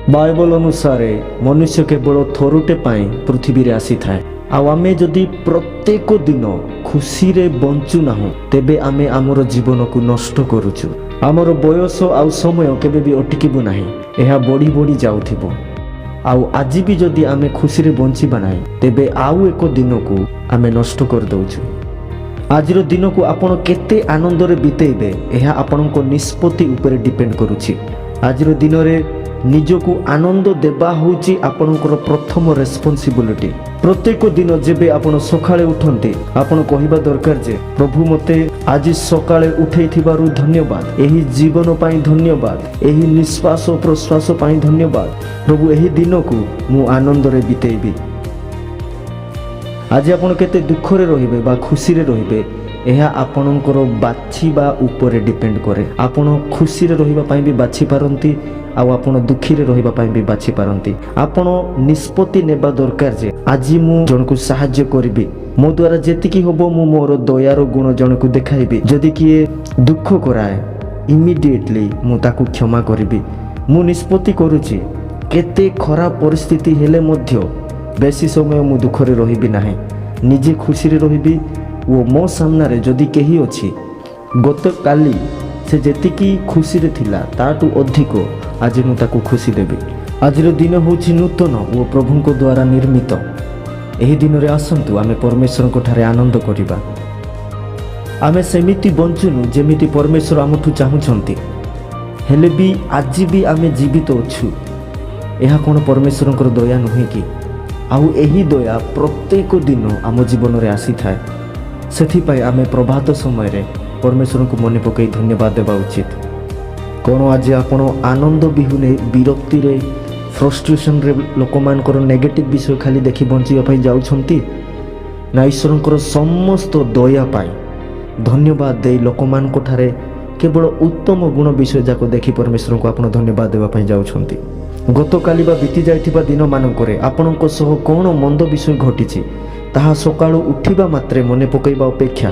Bible अनुसार मनुष्य केवल थरुटे पृथ्वी रे आसी थाए आमे जदि प्रत्येक दिन खुशी रे बंचु ना तेबे आमे आमर जीवन को नष्ट करुचु। आमर बयस आउ समय केबे भी अटकिबो नाही, एहा बढ़ी बढ़ी जाउथिबो। आउ आज भी जदि आमे खुशी रे बंचिबा नाही तेबे आउ एक दिन को आमे नष्ट कर दउछु। आजिर दिन को आपण केते आनंद रे बितेइबे एहा आपणको निष्पत्ति ऊपर डिपेंड करूछि। आजिर दिन रे निजको आनंद देबा होची आपणकर प्रथम रेस्पॉन्सिबिलिटी। प्रत्येक दिन जेबे आपण सकाळे उठंते आपण कहिबा दरकार जे प्रभु मते आज सकाळे उठेइथिबारु धन्यवाद, एही जीवन पाई धन्यवाद, एही निश्वास प्रश्वास पाई धन्यवाद प्रभु। एही दिन को मु आनंद रे बितेइबी। आज आपण केते दुख रे रहिबे बा खुशी रे रहिबे एहा आपणकर बाछिबा ऊपर डिपेंड करे। आपण खुशी रे रहिबा पाई भी बाछि पारंती आउ आपण दुखी रे रहिबा पाई भी बाछि पारंती। आपण निष्पत्ति नेबा दरकार जे आज मु जणको सहाय्य करबी, मो द्वारा जेतिकी होबो मु मोर दयार गुण जणको देखाइबी। जदि किए दुख कराए इमिडिएटली मु ताकू क्षमा करबी। मु निष्पत्ति करूची केते खराब परिस्थिति हेले मध्य बेसी समय मु दुख रे रहिबी नाही, निजे खुशी रे रहिबी। वो मो सामना रे जदि केही अछि गत काली से जेतिकी खुशी रे थिला ताटू अधिक आज मु ताकू खुशी देबी। आजिर दिन होछि नूतन वो प्रभुंको द्वारा निर्मित। एही दिन रे आसंतु आमे परमेश्वर को ठारे आनंद करिबा। आमे सेमिति बंचुनु जेमिति परमेश्वर आमठु चाहुछंती, हेले भी आज भी आमे जीवित अछु। एहा कोन परमेश्वरंकर दया नुहे कि? आउ एही दया प्रत्येक दिन आम जीवन रे आसी थाए। सेथिपाई आमे प्रभात समय रे परमेश्वर को मन पकई धन्यवाद देवा उचित। कौन आज आपण आनंद बिहुने विरक्ति रे फ्रस्ट्रेशन रे लोक मानकर नेगेटिव विषय खाली देखि बंचिया पई जाउछंती ना ईश्वरंकर समस्त दया पाई धन्यवाद दे लोक मान को ठारे केवल उत्तम गुण विषय जाको देखि परमेश्वर को आपण धन्यवाद देवा पई जाउछंती। गत काली बा बीती जाइथिबा दिन मानकरे आपणको सह कोन मंद विषय घटिछि ताहा सकाळु उठिबा मात्रे मने पकईबा अपेक्षा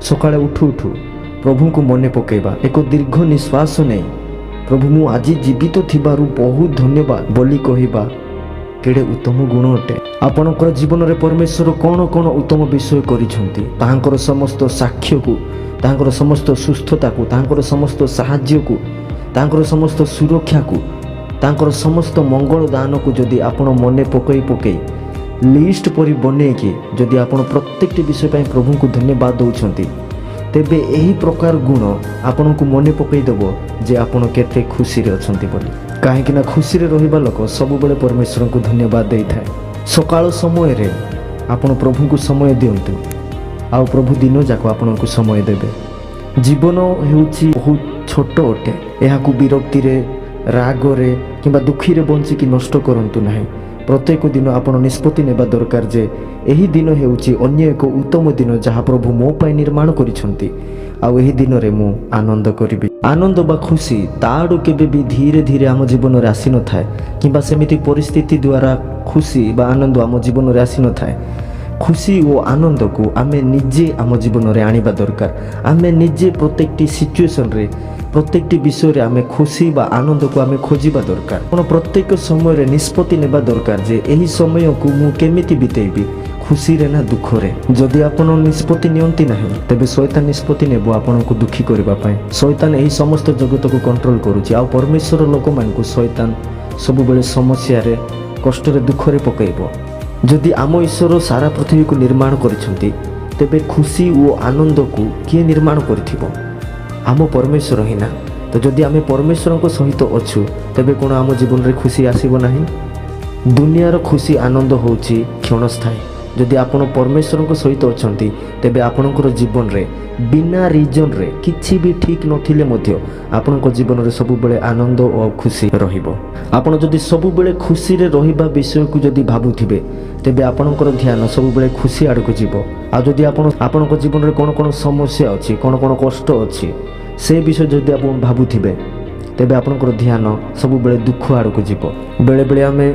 सकाळे उठु उठु प्रभु को मने पकईबा, एक दीर्घ निश्वास नै प्रभु मु आज जीवित थिबारु बहुत धन्यवाद बोली कहिबा केडे उत्तम गुण अटे। आपणकर जीवन रे परमेश्वर कोन कोन उत्तम विषय करिसंती ताहांकर समस्त साक्ष्य को, ताहांकर समस्त सुस्थता को, ताहांकर समस्त साहाय्य को, ताहांकर समस्त सुरक्षा को, ताहांकर समस्त मंगल दान को जदि आपण मने पकई पकई लिस्ट परि बने कि जदि आपण प्रत्येक विषय पई प्रभु को धन्यवाद दउछंती तेबे एही प्रकार गुण आपण को मने पकई देबो जे आपण केते खुशी रे अछंती बोली। काहे कि ना खुशी रे रहिबा लोक सब बेले परमेश्वर को धन्यवाद देई थाए। सकाळ समय रे आपण प्रभु को समय दियंतु आउ प्रभु दिन जाको आपण को समय देबे। जीवन हेउची बहुत छोट अटे, एहा को विरक्ति रे राग रे किबा दुखी रे बंची कि नष्ट करंतु नाही। प्रत्येक दिन आपण निष्पत्ति नेबा दरकार जे एही दिन हेउची अन्य एक उत्तम दिन जहा प्रभु मो पई निर्माण करिसंती आउ एही दिन रे मु आनंद करिबी। आनंद बा खुशी ताडू केबे भी धीरे धीरे आम जीवन रे आसी न थाए किबा सेमिति परिस्थिति द्वारा खुशी बा आनंद आम जीवन रे आसी न थाए। खुशी और आनंद को आमे निजे आम जीवन रे आनिबा दरकार। आमे निजे प्रत्येकटी सिचुएशन रे प्रत्येकटी विषय रे आमे खुशी बा आनंद को आमे खोजिबा दरकार। कोन प्रत्येक समय रे निष्पत्ति नेबा दरकार जे एही समय को मु केमिति बितेइबी, खुशी रे ना दुख रे। जदि आपण निष्पत्ति नियंती नाही तबे शैतान निष्पत्ति नेबो आपण को दुखी करबा पई। शैतान एही समस्त जगत को कंट्रोल करूची आ परमेश्वर लोक मान को शैतान सब बेले समस्या रे कष्ट रे दुख रे पकईबो। जदि आम ईश्वर सारा पृथ्वी को निर्माण करिसंती तेबे खुशी और आनंद को किए निर्माण करिथिबो? आम परमेश्वर ही ना। तो जदि आम परमेश्वर को सहित अच्छु तेबे कोन आम जीवन रे खुशी आसीबो नाही? दुनियार खुशी आनंद होची क्षणस्थायी। जदि आपण परमेश्वर को सहित अछंती तेबे आपणकर जीवन रे बिना रीजन रे किछि भी ठीक नथिले मध्य आपणकर जीवन रे सब बेले आनंद और खुशी रहिबो। आपण जदि सब बेले खुशी रे रहिबा विषय को जदि भाबुथिबे तेबे आपणकर ध्यान सब बेले खुशी आड़ को जीवो। आ जदि आपणकर जीवन रे कोन कोन समस्या अछि, कोन कोन कष्ट अछि से विषय जदि आपण भाबुथिबे तेबे आपणकर ध्यान सब बेले दुख आड़ को जीवो। बेले बेले आमे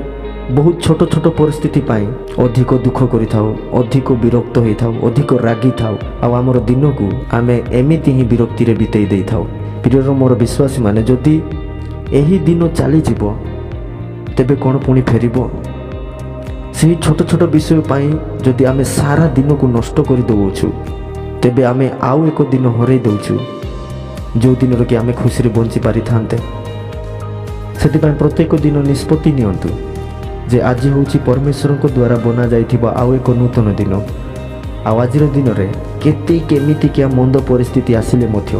बहुत छोट छोट परिस्थिति पाई अधिक दुख करि थाउ, अधिक विरक्त होई थाउ, अधिक रागी थाउ आ हमर दिन को आमे एमिति ही विरक्ति रे बितेई देई थाउ। प्रियर मोर विश्वासी माने जदि एही दिन चली जीवो ତେବେ କ'ଣ ପୁଣି ଫେରିବ? ସେହି ଛୋଟ ଛୋଟ ବିଷୟ ପାଇଁ ଯଦି ଆମେ ସାରା ଦିନକୁ ନଷ୍ଟ କରିଦେଉଛୁ, ତେବେ ଆମେ ଆଉ ଏକ ଦିନ ହରାଇ ଦେଉଛୁ, ଯେଉଁ ଦିନରେ କି ଆମେ ଖୁସିରେ ବଞ୍ଚି ପାରିଥାନ୍ତେ। ସେଥିପାଇଁ ପ୍ରତ୍ୟେକ ଦିନ ନିଷ୍ପତ୍ତି ନିଅନ୍ତୁ ଯେ ଆଜି ହେଉଛି ପରମେଶ୍ୱରଙ୍କ ଦ୍ୱାରା ବନାଯାଇଥିବା ଆଉ ଏକ ନୂତନ ଦିନ। ଆଉ ଆଜିର ଦିନରେ କେତେ କେମିତିକିଆ ମନ୍ଦ ପରିସ୍ଥିତି ଆସିଲେ ମଧ୍ୟ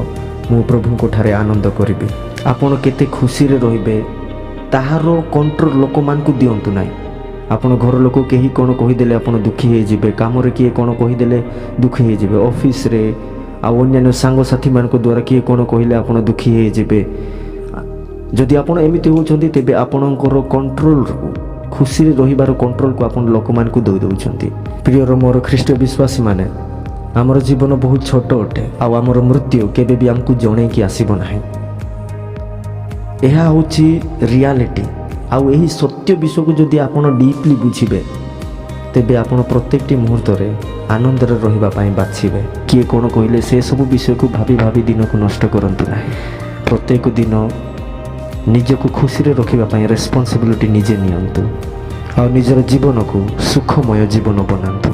ମୁଁ ପ୍ରଭୁଙ୍କ ଠାରେ ଆନନ୍ଦ କରିବି। ଆପଣ କେତେ ଖୁସିରେ ରହିବେ ତାହାର କଣ୍ଟ୍ରୋଲ ଲୋକମାନଙ୍କୁ ଦିଅନ୍ତୁ ନାହିଁ। ଆପଣ ଘର ଲୋକ କେହି କ'ଣ କହିଦେଲେ ଆପଣ ଦୁଃଖୀ ହେଇଯିବେ, କାମରେ କିଏ କ'ଣ କହିଦେଲେ ଦୁଃଖୀ ହେଇଯିବେ, ଅଫିସରେ ଆଉ ଅନ୍ୟାନ୍ୟ ସାଙ୍ଗସାଥିମାନଙ୍କ ଦ୍ୱାରା କିଏ କ'ଣ କହିଲେ ଆପଣ ଦୁଃଖୀ ହେଇଯିବେ। ଯଦି ଆପଣ ଏମିତି ହେଉଛନ୍ତି, ତେବେ ଆପଣଙ୍କର କଣ୍ଟ୍ରୋଲକୁ, ଖୁସିରେ ରହିବାର କଣ୍ଟ୍ରୋଲକୁ ଆପଣ ଲୋକମାନଙ୍କୁ ଦେଉଛନ୍ତି। ପ୍ରିୟର ମୋର ଖ୍ରୀଷ୍ଟ ବିଶ୍ୱାସୀମାନେ, ଆମର ଜୀବନ ବହୁତ ଛୋଟ ଅଟେ, ଆଉ ଆମର ମୃତ୍ୟୁ କେବେ ବି ଆମକୁ ଜଣେଇକି ଆସିବ ନାହିଁ। ଏହା ହେଉଛି ରିଆଲିଟି। ଆଉ ଏହି ସତ୍ୟ ବିଷୟକୁ ଯଦି ଆପଣ ଡିପଲି ବୁଝିବେ, ତେବେ ଆପଣ ପ୍ରତ୍ୟେକଟି ମୁହୂର୍ତ୍ତରେ ଆନନ୍ଦରେ ରହିବା ପାଇଁ ବାଛିବେ। କିଏ କ'ଣ କହିଲେ ସେସବୁ ବିଷୟକୁ ଭାବି ଭାବି ଦିନକୁ ନଷ୍ଟ କରନ୍ତୁ ନାହିଁ। ପ୍ରତ୍ୟେକ ଦିନ ନିଜକୁ ଖୁସିରେ ରଖିବା ପାଇଁ ରେସ୍ପନ୍ସିବିଲିଟି ନିଜେ ନିଅନ୍ତୁ, ଆଉ ନିଜର ଜୀବନକୁ ସୁଖମୟ ଜୀବନ ବନାନ୍ତୁ।